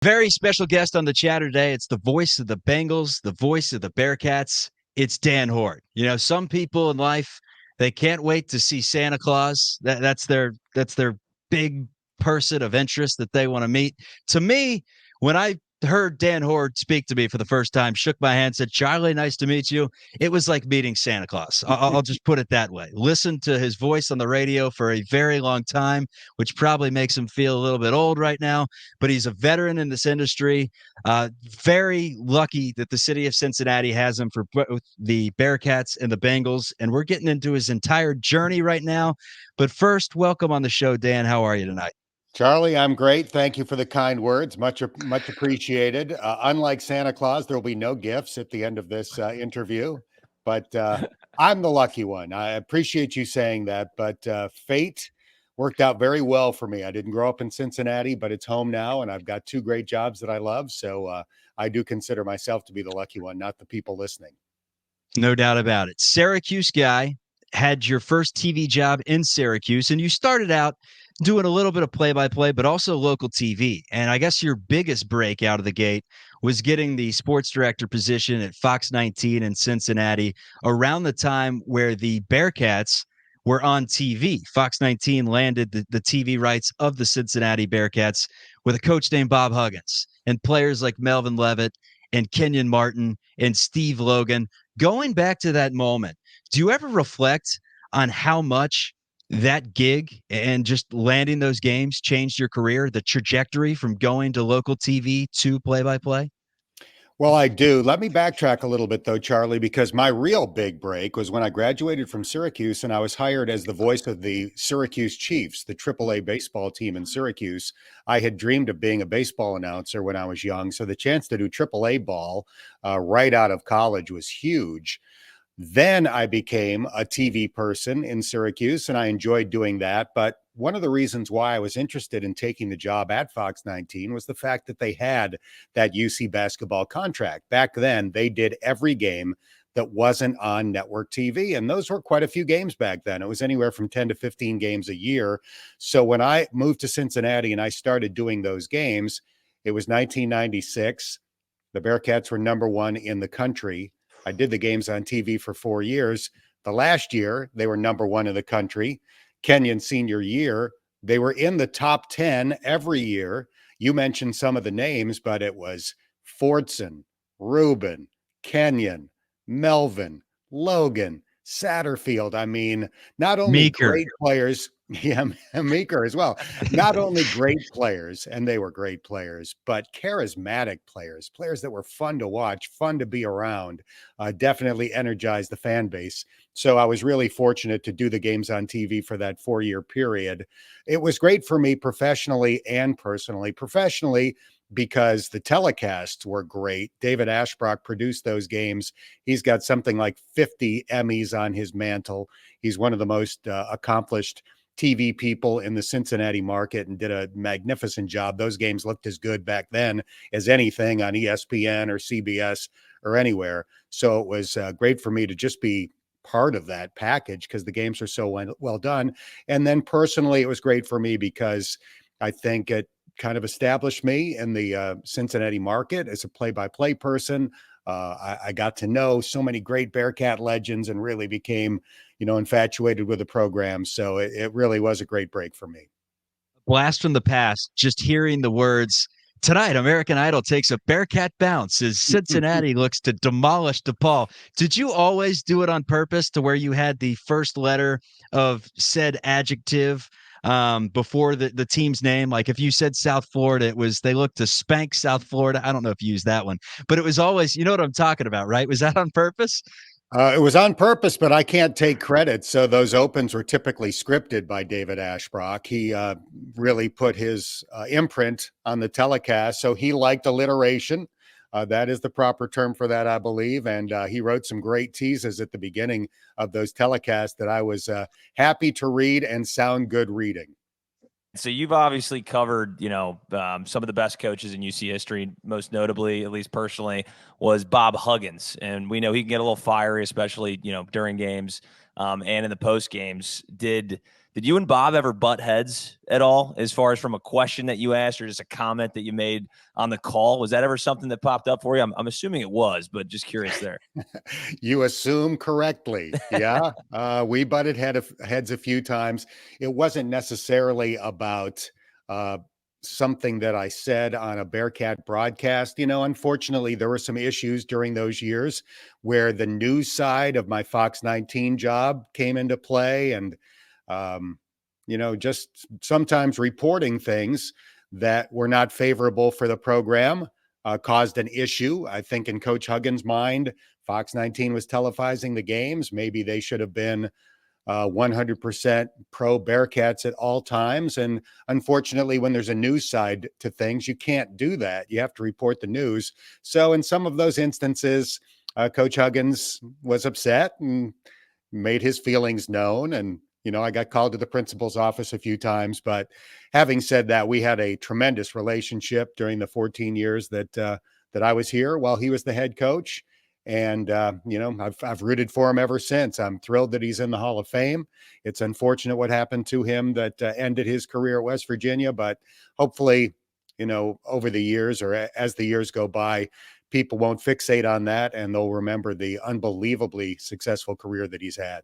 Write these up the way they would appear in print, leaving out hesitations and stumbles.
Very special guest on the chat today. It's the voice of the Bengals, the voice of the Bearcats. It's Dan Hoard. You know, some people in life, they can't wait to see Santa Claus. That's their big person of interest that they want to meet. To me, when I heard Dan Hoard speak to me for the first time, shook my hand, said, "Charlie, nice to meet you." It was like meeting Santa Claus. I'll just put it that way. Listened to his voice on the radio for a very long time, which probably makes him feel a little bit old right now, but he's a veteran in this industry. Very lucky that the city of Cincinnati has him for both the Bearcats and the Bengals. And we're getting into his entire journey right now. But first, welcome on the show, Dan. How are you tonight? Charlie, I'm great. Thank you for the kind words. Much appreciated. Unlike Santa Claus, there will be no gifts at the end of this interview, but I'm the lucky one. I appreciate you saying that, but fate worked out very well for me. I didn't grow up in Cincinnati, but it's home now, and I've got two great jobs that I love. So I do consider myself to be the lucky one, not the people listening. No doubt about it. Syracuse guy, had your first TV job in Syracuse, and you started out doing a little bit of play-by-play, but also local TV. And I guess your biggest break out of the gate was getting the sports director position at Fox 19 in Cincinnati around the time where the Bearcats were on TV. Fox 19 landed the TV rights of the Cincinnati Bearcats with a coach named Bob Huggins and players like Melvin Levitt and Kenyon Martin and Steve Logan. Going back to that moment, do you ever reflect on how much that gig and just landing those games changed your career, the trajectory from going to local TV to play-by-play? Well, I do. Let me backtrack a little bit, though, Charlie, because my real big break was when I graduated from Syracuse and I was hired as the voice of the Syracuse Chiefs, the AAA baseball team in Syracuse. I had dreamed of being a baseball announcer when I was young, so the chance to do AAA ball right out of college was huge. Then I became a TV person in Syracuse, and I enjoyed doing that. But one of the reasons why I was interested in taking the job at Fox 19 was the fact that they had that UC basketball contract. Back then, they did every game that wasn't on network TV. And those were quite a few games back then. It was anywhere from 10 to 15 games a year. So when I moved to Cincinnati and I started doing those games, it was 1996. The Bearcats were number one in the country. I did the games on TV for 4 years. The last year, they were number one in the country. Kenyon senior year, they were in the top 10 every year. You mentioned some of the names, but it was Fordson, Rubin, Kenyon, Melvin, Logan, Satterfield. I mean, not only Meeker. great players, yeah, Meeker as well. Not only great players, and they were great players, but charismatic players, players that were fun to watch, fun to be around, definitely energized the fan base. So I was really fortunate to do the games on TV for that 4-year period. It was great for me professionally and personally. Professionally, because the telecasts were great. David Ashbrock produced those games. He's got something like 50 Emmys on his mantle. He's one of the most accomplished TV people in the Cincinnati market and did a magnificent job. Those games looked as good back then as anything on ESPN or CBS or anywhere. So it was great for me to just be part of that package because the games are so well done. And then personally, it was great for me because I think it kind of established me in the Cincinnati market as a play-by-play person. I got to know so many great Bearcat legends and really became, infatuated with the program. So it really was a great break for me. Blast from the past, just hearing the words, "Tonight, American Idol takes a Bearcat bounce as Cincinnati looks to demolish DePaul." Did you always do it on purpose to where you had the first letter of said adjective before the team's name? Like if you said South Florida, it was they looked to spank South Florida. I don't know if you used that one, but it was always, you know what I'm talking about, right? Was that on purpose? It was on purpose, but I can't take credit. So those opens were typically scripted by David Ashbrock. He really put his imprint on the telecast. So he liked alliteration. That is the proper term for that, I believe. And he wrote some great teases at the beginning of those telecasts that I was happy to read and sound good reading. So you've obviously covered, some of the best coaches in UC history. Most notably, at least personally, was Bob Huggins, and we know he can get a little fiery, especially during games and in the post games. Did Did you and Bob ever butt heads at all, as far as from a question that you asked or just a comment that you made on the call? Was that ever something that popped up for you? I'm assuming it was, but just curious there. You assume correctly. Yeah. We butted heads a few times. It wasn't necessarily about uh, something that I said on a Bearcat broadcast. Unfortunately, there were some issues during those years where the news side of my Fox 19 job came into play. And, just sometimes reporting things that were not favorable for the program caused an issue. I think in Coach Huggins' mind, Fox 19 was televising the games. Maybe they should have been 100% pro Bearcats at all times. And unfortunately, when there's a news side to things, you can't do that. You have to report the news. So in some of those instances, Coach Huggins was upset and made his feelings known. And, I got called to the principal's office a few times. But having said that, we had a tremendous relationship during the 14 years that I was here while he was the head coach. And, I've rooted for him ever since. I'm thrilled that he's in the Hall of Fame. It's unfortunate what happened to him that ended his career at West Virginia, but hopefully, over the years or as the years go by, people won't fixate on that and they'll remember the unbelievably successful career that he's had.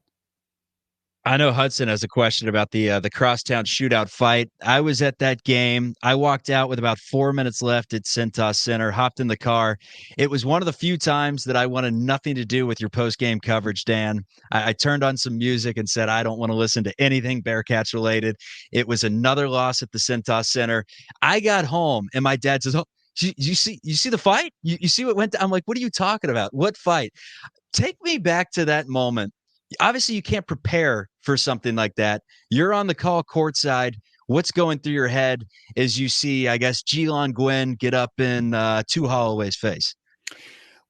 I know Hudson has a question about the Crosstown Shootout fight. I was at that game. I walked out with about 4 minutes left at Cintas Center, hopped in the car. It was one of the few times that I wanted nothing to do with your post-game coverage, Dan. I turned on some music and said, I don't want to listen to anything Bearcats related. It was another loss at the Cintas Center. I got home and my dad says, oh, you see the fight? You see what went down? I'm like, what are you talking about? What fight? Take me back to that moment. Obviously, you can't prepare for something like that. You're on the call courtside. What's going through your head as you see, I guess, Geelon Gwynn get up in Tu Holloway's face?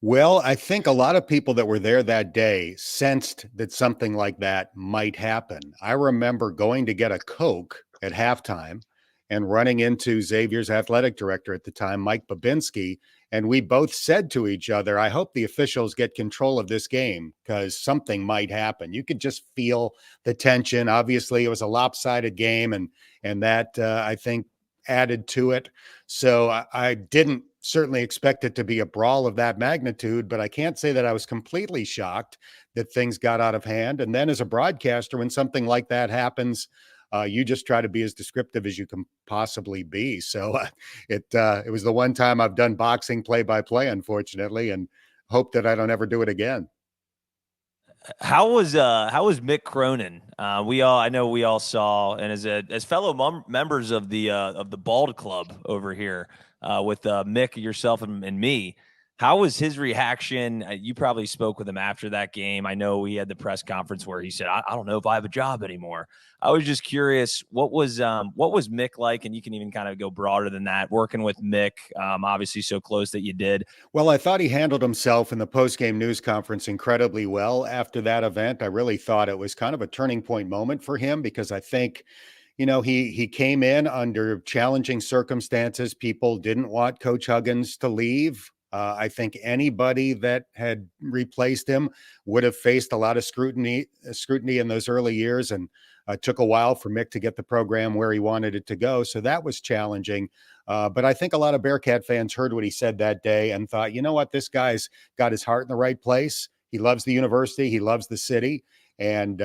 Well, I think a lot of people that were there that day sensed that something like that might happen. I remember going to get a Coke at halftime and running into Xavier's athletic director at the time, Mike Babinski, and we both said to each other, I hope the officials get control of this game because something might happen. You could just feel the tension. Obviously, it was a lopsided game, and that I think added to it. So I didn't certainly expect it to be a brawl of that magnitude, but I can't say that I was completely shocked that things got out of hand. And then as a broadcaster, when something like that happens, you just try to be as descriptive as you can possibly be. So it was the one time I've done boxing play-by-play, unfortunately, and hope that I don't ever do it again. How was Mick Cronin? I know we all saw, and as fellow members of the Bald Club over here with Mick, yourself, and me. How was his reaction? You probably spoke with him after that game. I know he had the press conference where he said, I don't know if I have a job anymore. I was just curious, what was Mick like? And you can even kind of go broader than that, working with Mick, obviously so close that you did. Well, I thought he handled himself in the post-game news conference incredibly well after that event. I really thought it was kind of a turning point moment for him because I think he came in under challenging circumstances. People didn't want Coach Huggins to leave. I think anybody that had replaced him would have faced a lot of scrutiny in those early years, and took a while for Mick to get the program where he wanted it to go. So that was challenging. But I think a lot of Bearcat fans heard what he said that day and thought, you know what, this guy's got his heart in the right place. He loves the university. He loves the city. And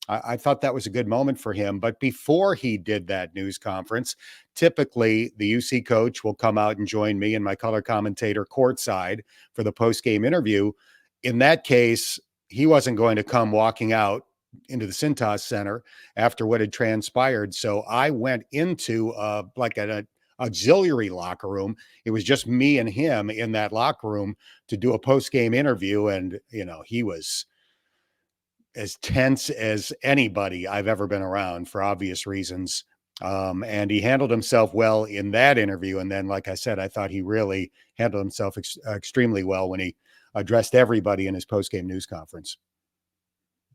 I thought that was a good moment for him. But before he did that news conference, typically the UC coach will come out and join me and my color commentator courtside for the post-game interview. In that case, he wasn't going to come walking out into the Cintas Center after what had transpired. So I went into like an auxiliary locker room. It was just me and him in that locker room to do a post-game interview. And, he was as tense as anybody I've ever been around for obvious reasons. And he handled himself well in that interview. And then, like I said, I thought he really handled himself extremely well when he addressed everybody in his post-game news conference.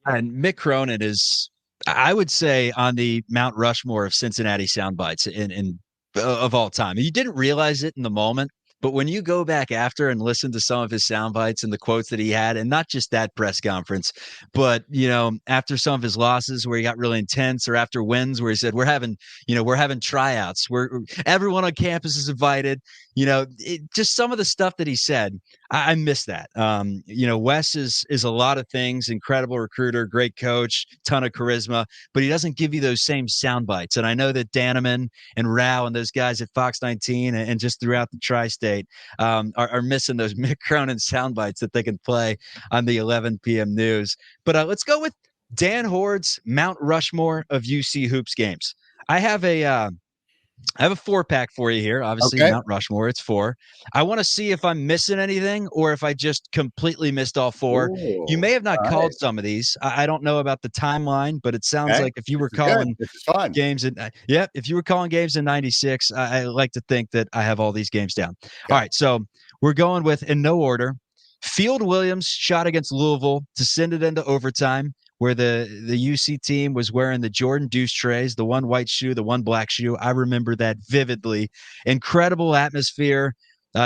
And Mick Cronin is, I would say, on the Mount Rushmore of Cincinnati sound bites in of all time. You didn't realize it in the moment, But when you go back after and listen to some of his sound bites and the quotes that he had, and not just that press conference, but after some of his losses where he got really intense, or after wins where he said, we're having tryouts, everyone on campus is invited. Just some of the stuff that he said, I miss that. Wes is a lot of things, incredible recruiter, great coach, ton of charisma, but he doesn't give you those same sound bites. And I know that Daneman and Rao and those guys at Fox 19 and just throughout the tri-state are missing those Mick Cronin sound bites that they can play on the 11 p.m. news. But let's go with Dan Hoard's Mount Rushmore of UC hoops games. I have a 4-pack for you here. Obviously, Okay. Mount Rushmore, it's 4. I want to see if I'm missing anything or if I just completely missed all 4. You may have not All called right. some of these. I don't know about the timeline, but it sounds Okay. like if you were This is good. calling This is fun. games if you were calling games in 96, I like to think that I have all these games down. Okay. All right, so we're going with, in no order, Field Williams shot against Louisville to send it into overtime, where the UC team was wearing the Jordan Deuce trays, the one white shoe, the one black shoe. I remember that vividly. Incredible atmosphere.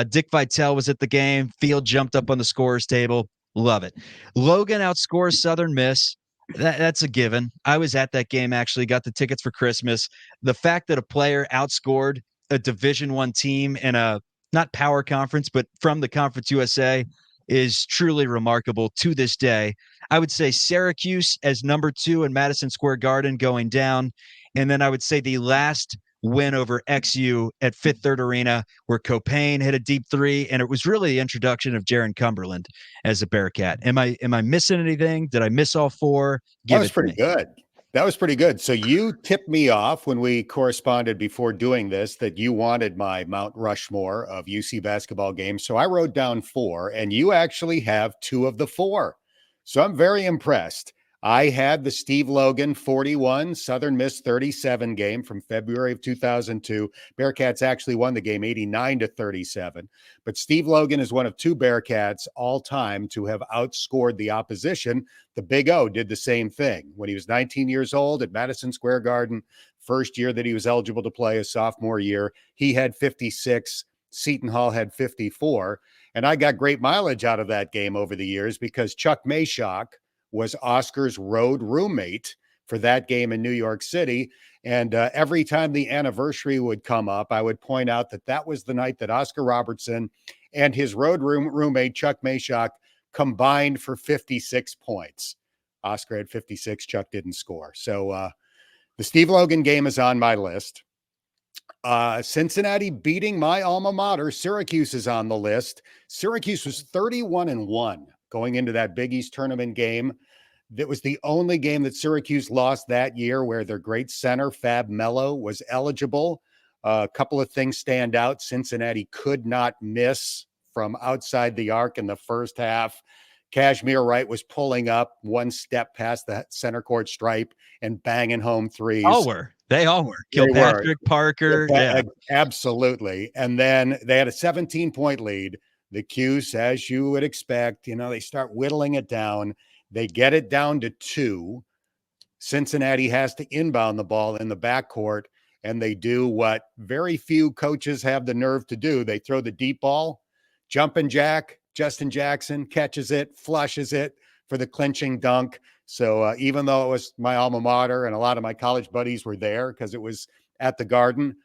Dick Vitale was at the game. Field jumped up on the scorer's table. Love it. Logan outscores Southern Miss. That's a given. I was at that game, actually, got the tickets for Christmas. The fact that a player outscored a Division I team in a not power conference, but from the Conference USA is truly remarkable to this day. I would say Syracuse as number 2 in Madison Square Garden going down. And then I would say the last win over XU at Fifth Third Arena, where Copain hit a deep 3, and it was really the introduction of Jaron Cumberland as a Bearcat. Am I missing anything? Did I miss all 4? That was pretty good. That was pretty good. So you tipped me off when we corresponded before doing this that you wanted my Mount Rushmore of UC basketball games. So I wrote down 4, and you actually have 2 of the 4. So I'm very impressed. I had the Steve Logan 41, Southern Miss 37 game from February of 2002. Bearcats actually won the game 89-37. But Steve Logan is one of 2 Bearcats all time to have outscored the opposition. The Big O did the same thing when he was 19 years old at Madison Square Garden. First year that he was eligible to play, his sophomore year, he had 56. Seton Hall had 54. And I got great mileage out of that game over the years because Chuck Mashock was Oscar's road roommate for that game in New York City. And every time the anniversary would come up, I would point out that that was the night that Oscar Robertson and his road roommate, Chuck Mashock, combined for 56 points. Oscar had 56, Chuck didn't score. So the Steve Logan game is on my list. Cincinnati beating my alma mater, Syracuse, is on the list. Syracuse was 31-1 going into that Big East tournament game. That was the only game that Syracuse lost that year where their great center, Fab Mello, was eligible. A couple of things stand out. Cincinnati could not miss from outside the arc in the first half. Kashmir Wright was pulling up one step past the center court stripe and banging home threes. They all were. Kilpatrick, Parker. Yeah, absolutely. And then they had a 17-point lead. The Cuse, as you would expect, they start whittling it down. They get it down to 2. Cincinnati has to inbound the ball in the backcourt, and they do what very few coaches have the nerve to do. They throw the deep ball, jumping jack. Justin Jackson catches it, flushes it for the clinching dunk. So even though it was my alma mater and a lot of my college buddies were there because it was at the Garden,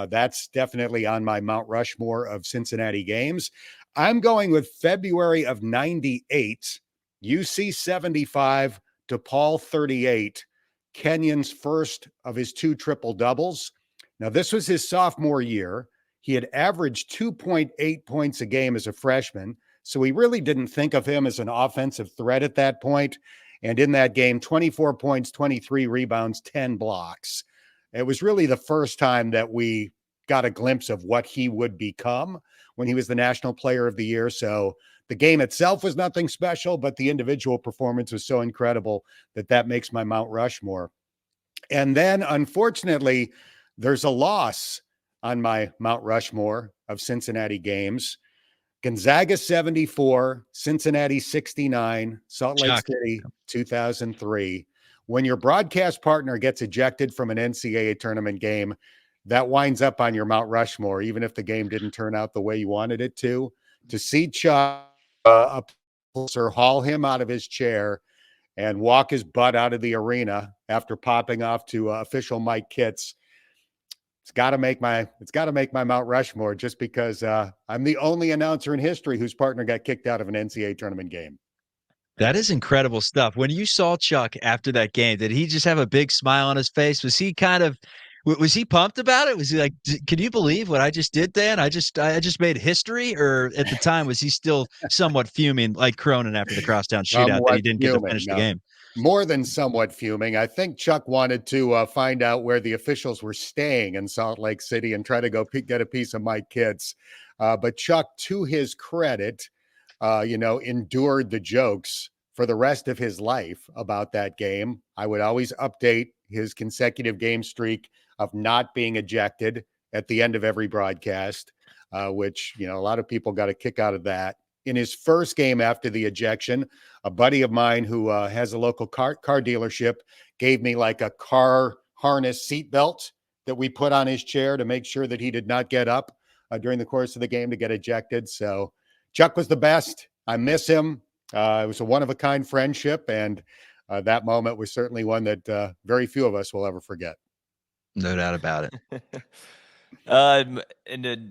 that's definitely on my Mount Rushmore of Cincinnati games. I'm going with February of 98, UC 75, DePaul 38, Kenyon's first of his 2 triple doubles. Now, this was his sophomore year. He had averaged 2.8 points a game as a freshman. So we really didn't think of him as an offensive threat at that point. And in that game, 24 points, 23 rebounds, 10 blocks. It was really the first time that we got a glimpse of what he would become when he was the National Player of the Year. So the game itself was nothing special, but the individual performance was so incredible that makes my Mount Rushmore. And then, unfortunately, there's a loss on my Mount Rushmore of Cincinnati games. Gonzaga 74, Cincinnati 69, Salt Lake City 2003. When your broadcast partner gets ejected from an NCAA tournament game, that winds up on your Mount Rushmore, even if the game didn't turn out the way you wanted it to see Chuck or haul him out of his chair and walk his butt out of the arena after popping off to official Mike Kitts. It's got to make my Mount Rushmore, just because I'm the only announcer in history whose partner got kicked out of an NCAA tournament game. That is incredible stuff. When you saw Chuck after that game, did he just have a big smile on his face? Was he was he pumped about it? Was he like, can you believe what I just did, Dan? I just made history? Or at the time, was he still somewhat fuming like Cronin after the Crosstown Shootout that he didn't get to finish the game? More than somewhat fuming. I think Chuck wanted to find out where the officials were staying in Salt Lake City and try to go get a piece of Mike Kitts. But Chuck, to his credit, endured the jokes for the rest of his life about that game. I would always update his consecutive game streak of not being ejected at the end of every broadcast, which, a lot of people got a kick out of that. In his first game after the ejection, a buddy of mine who has a local car dealership gave me like a car harness seatbelt that we put on his chair to make sure that he did not get up during the course of the game to get ejected. So Chuck was the best. I miss him. It was a one-of-a-kind friendship, and that moment was certainly one that very few of us will ever forget. No doubt about it. And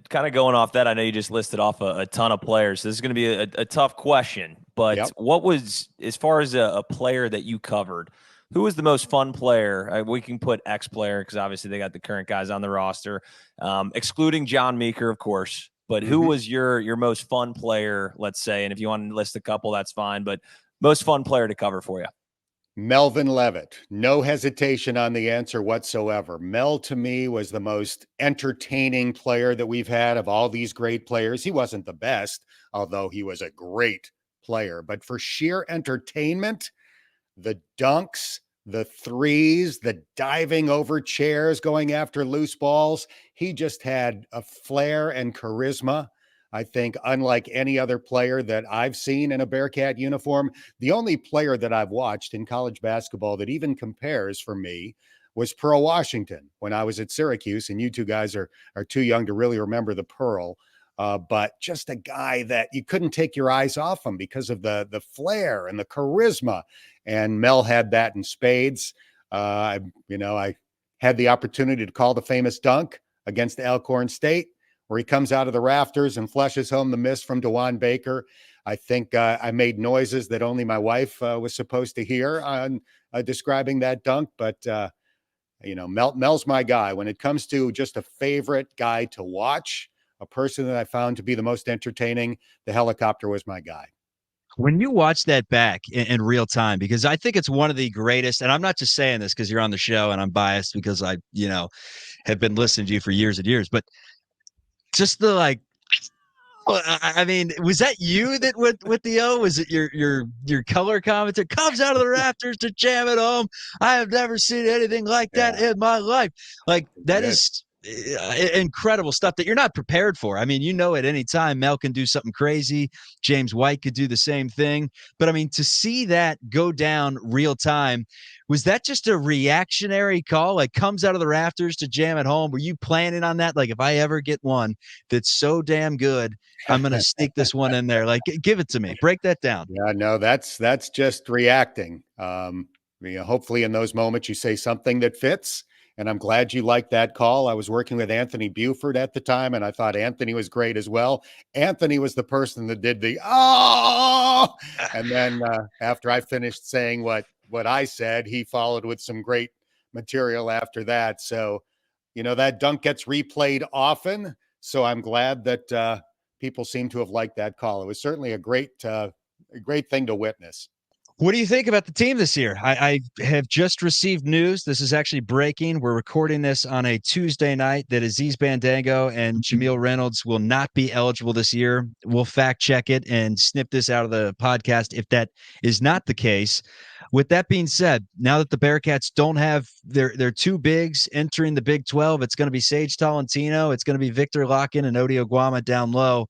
kind of going off that, I know you just listed off a ton of players. So this is going to be a tough question, but what was, as far as a player that you covered, who was the most fun player? We can put X player because obviously they got the current guys on the roster, excluding John Meeker, of course. But who was your most fun player, let's say? And if you want to list a couple, that's fine. But most fun player to cover for you? Melvin Levitt. No hesitation on the answer whatsoever. Mel, to me, was the most entertaining player that we've had of all these great players. He wasn't the best, although he was a great player. But for sheer entertainment, the dunks, the threes, the diving over chairs, going after loose balls, he just had a flair and charisma. I think unlike any other player that I've seen in a Bearcat uniform. The only player that I've watched in college basketball that even compares for me was Pearl Washington when I was at Syracuse, and you two guys are too young to really remember the Pearl. But just a guy that you couldn't take your eyes off him because of the flair and the charisma. And Mel had that in spades. I had the opportunity to call the famous dunk against Alcorn State, where he comes out of the rafters and flushes home the miss from DeJuan Baker. I think I made noises that only my wife was supposed to hear on describing that dunk. But, Mel's my guy. When it comes to just a favorite guy to watch, a person that I found to be the most entertaining, the helicopter was my guy. When you watch that back in real time, because I think it's one of the greatest, and I'm not just saying this because you're on the show and I'm biased because I, have been listening to you for years and years, but just the I mean, was that you that with the O? Was it your color commentator comes out of the rafters to jam it home? I have never seen anything like that in my life. Like that is incredible stuff that you're not prepared for. I mean, at any time Mel can do something crazy. James White could do the same thing. But I mean, to see that go down real time, was that just a reactionary call? Like comes out of the rafters to jam it home? Were you planning on that? Like if I ever get one that's so damn good, I'm going to sneak this one in there. Like give it to me. Break that down. Yeah, no, that's just reacting. Hopefully in those moments you say something that fits. And I'm glad you liked that call. I was working with Anthony Buford at the time, and I thought Anthony was great as well. Anthony was the person that did the, oh! And then after I finished saying what I said, he followed with some great material after that. So, that dunk gets replayed often. So I'm glad that people seem to have liked that call. It was certainly a great thing to witness. What do you think about the team this year? I have just received news. This is actually breaking. We're recording this on a Tuesday night that Aziz Bandango and Jameel Reynolds will not be eligible this year. We'll fact check it and snip this out of the podcast if that is not the case. With that being said, now that the Bearcats don't have their two bigs entering the Big 12, it's going to be Sage Tolentino. It's going to be Victor Locken and Odi Oguama down low.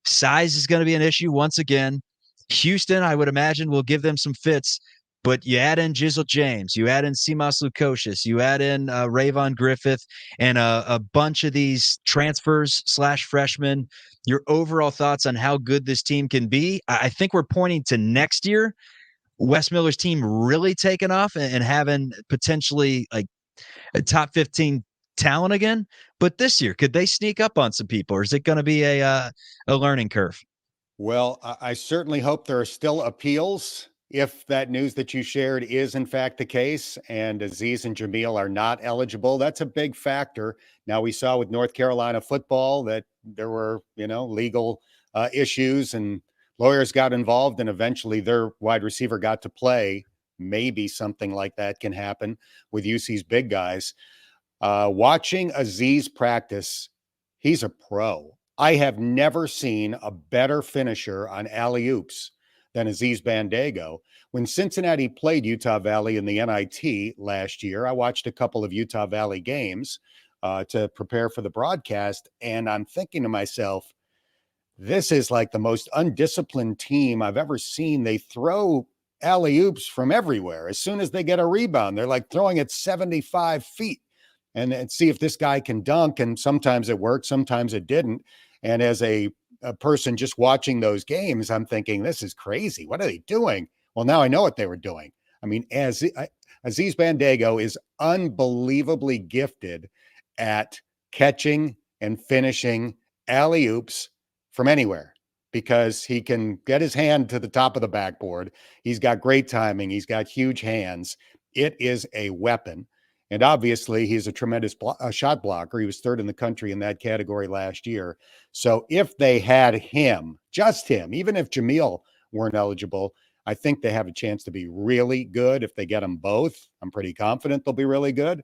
Size is going to be an issue once again. Houston, I would imagine, will give them some fits. but you add in Jizzle James, you add in Simas Lukosius, you add in Rayvon Griffith, and a bunch of these transfers / freshmen. Your overall thoughts on how good this team can be? I think we're pointing to next year, Wes Miller's team really taking off and having potentially like a top 15 talent again. But this year, could they sneak up on some people, or is it going to be a learning curve? Well, I certainly hope there are still appeals if that news that you shared is in fact the case and Aziz and Jamil are not eligible. That's a big factor. Now, we saw with North Carolina football that there were, legal issues and lawyers got involved and eventually their wide receiver got to play. Maybe something like that can happen with UC's big guys. Watching Aziz practice, he's a pro. I have never seen a better finisher on alley-oops than Aziz Bandaogo. When Cincinnati played Utah Valley in the NIT last year, I watched a couple of Utah Valley games to prepare for the broadcast, and I'm thinking to myself, this is like the most undisciplined team I've ever seen. They throw alley-oops from everywhere. As soon as they get a rebound, they're like throwing it 75 feet and see if this guy can dunk. And sometimes it worked, sometimes it didn't. And as a person just watching those games, I'm thinking, this is crazy. What are they doing? Well, now I know what they were doing. I mean, Aziz Bandaogo is unbelievably gifted at catching and finishing alley-oops from anywhere because he can get his hand to the top of the backboard. He's got great timing. He's got huge hands. It is a weapon. And obviously, he's a tremendous shot blocker. He was third in the country in that category last year. So if they had him, just him, even if Jamil weren't eligible, I think they have a chance to be really good. If they get them both, I'm pretty confident they'll be really good.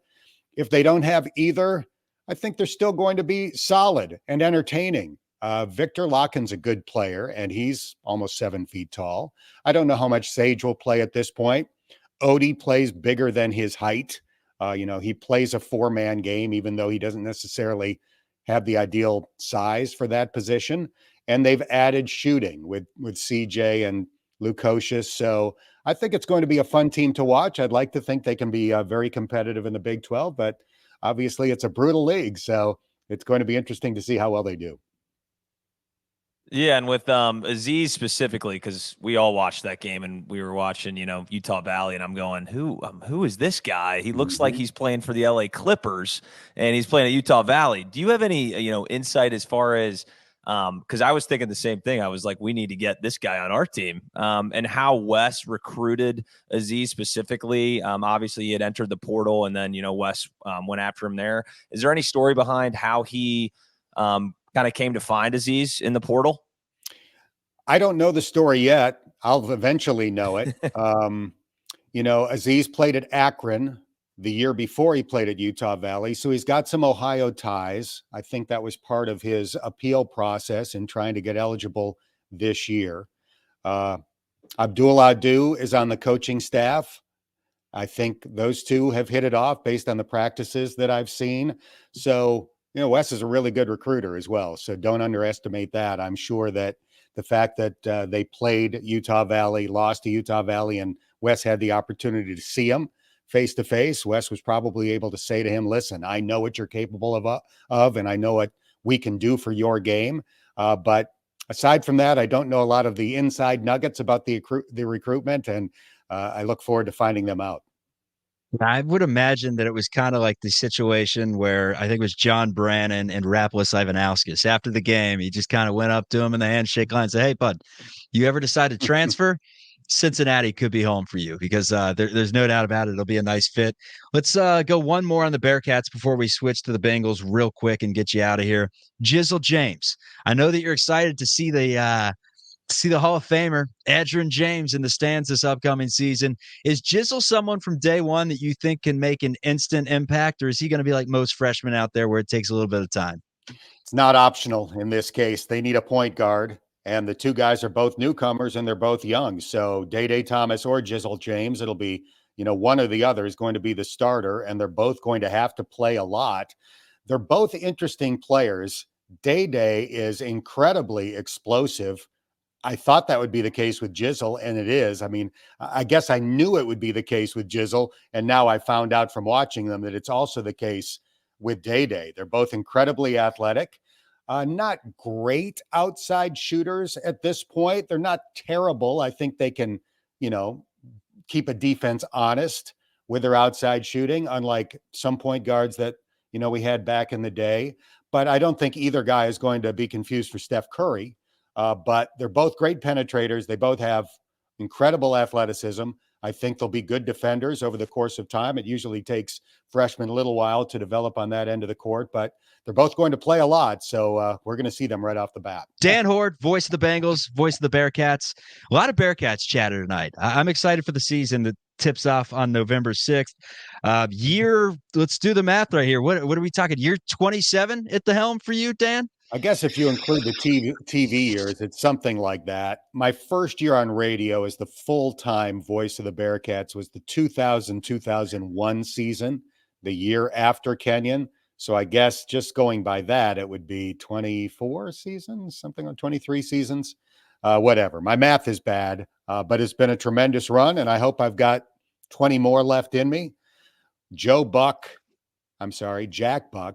If they don't have either, I think they're still going to be solid and entertaining. Victor Locken's a good player, and he's almost 7 feet tall. I don't know how much Sage will play at this point. Odie plays bigger than his height. He plays a 4-man game, even though he doesn't necessarily have the ideal size for that position. And they've added shooting with CJ and Lukosius. So I think it's going to be a fun team to watch. I'd like to think they can be very competitive in the Big 12, but obviously it's a brutal league. So it's going to be interesting to see how well they do. Yeah, and with Aziz specifically, because we all watched that game and we were watching, Utah Valley, and I'm going, who is this guy? He looks like he's playing for the LA Clippers, and he's playing at Utah Valley. Do you have any, insight as far as, because I was thinking the same thing. I was like, we need to get this guy on our team, and how Wes recruited Aziz specifically. Obviously, he had entered the portal, and then, Wes went after him there. Is there any story behind how he kind of came to find Aziz in the portal? I don't know the story yet. I'll eventually know it. Aziz played at Akron the year before he played at Utah Valley. So he's got some Ohio ties. I think that was part of his appeal process in trying to get eligible this year. Abdul Adu is on the coaching staff. I think those two have hit it off based on the practices that I've seen. So, Wes is a really good recruiter as well. So don't underestimate that. I'm sure that the fact that they played Utah Valley, lost to Utah Valley, and Wes had the opportunity to see him face to face, Wes was probably able to say to him, listen, I know what you're capable of, and I know what we can do for your game. But aside from that, I don't know a lot of the inside nuggets about the recruitment, and I look forward to finding them out. I would imagine that it was kind of like the situation where I think it was John Brannon and Raplis Ivanauskas. After the game, he just kind of went up to him in the handshake line and said, hey, bud, you ever decide to transfer? Cincinnati could be home for you because there's no doubt about it. It'll be a nice fit. Let's go one more on the Bearcats before we switch to the Bengals real quick and get you out of here. Jizzle James. I know that you're excited to see the Hall of Famer, Adrian James, in the stands this upcoming season. Is Jizzle someone from day one that you think can make an instant impact, or is he going to be like most freshmen out there where it takes a little bit of time? It's not optional in this case. They need a point guard, and the two guys are both newcomers, and they're both young. So Day Thomas or Jizzle James, it'll be, one or the other is going to be the starter, and they're both going to have to play a lot. They're both interesting players. Day is incredibly explosive I thought that would be the case with Jizzle, and it is. I mean, I guess I knew it would be the case with Jizzle, and now I found out from watching them that it's also the case with Day Day. They're both incredibly athletic, not great outside shooters at this point. They're not terrible. I think they can, keep a defense honest with their outside shooting, unlike some point guards that, we had back in the day. But I don't think either guy is going to be confused for Steph Curry. But they're both great penetrators. They both have incredible athleticism. I think they'll be good defenders over the course of time. It usually takes freshmen a little while to develop on that end of the court, but they're both going to play a lot. So we're going to see them right off the bat. Dan Hoard, voice of the Bengals, voice of the Bearcats. A lot of Bearcats chatter tonight. I'm excited for the season that tips off on November 6th. Let's do the math right here. What are we talking? Year 27 at the helm for you, Dan? I guess if you include the TV years, it's something like that. My first year on radio as the full-time voice of the Bearcats was the 2000-2001 season, the year after Kenyon. So I guess just going by that, it would be 24 seasons, something like 23 seasons, whatever. My math is bad, but it's been a tremendous run, and I hope I've got 20 more left in me. Jack Buck,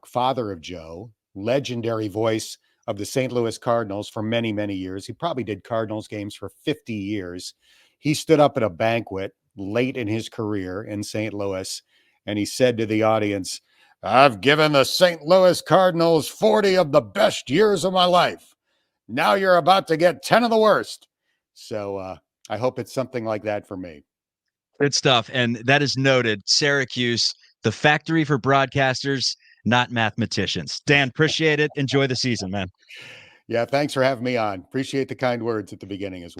father of Joe, legendary voice of the St. Louis Cardinals for many, many years. He probably did Cardinals games for 50 years. He stood up at a banquet late in his career in St. Louis, and he said to the audience, "I've given the St. Louis Cardinals 40 of the best years of my life. Now you're about to get 10 of the worst." So I hope it's something like that for me. Good stuff. And that is noted. Syracuse, the factory for broadcasters, not mathematicians. Dan, appreciate it. Enjoy the season, man. Yeah, thanks for having me on. Appreciate the kind words at the beginning as well.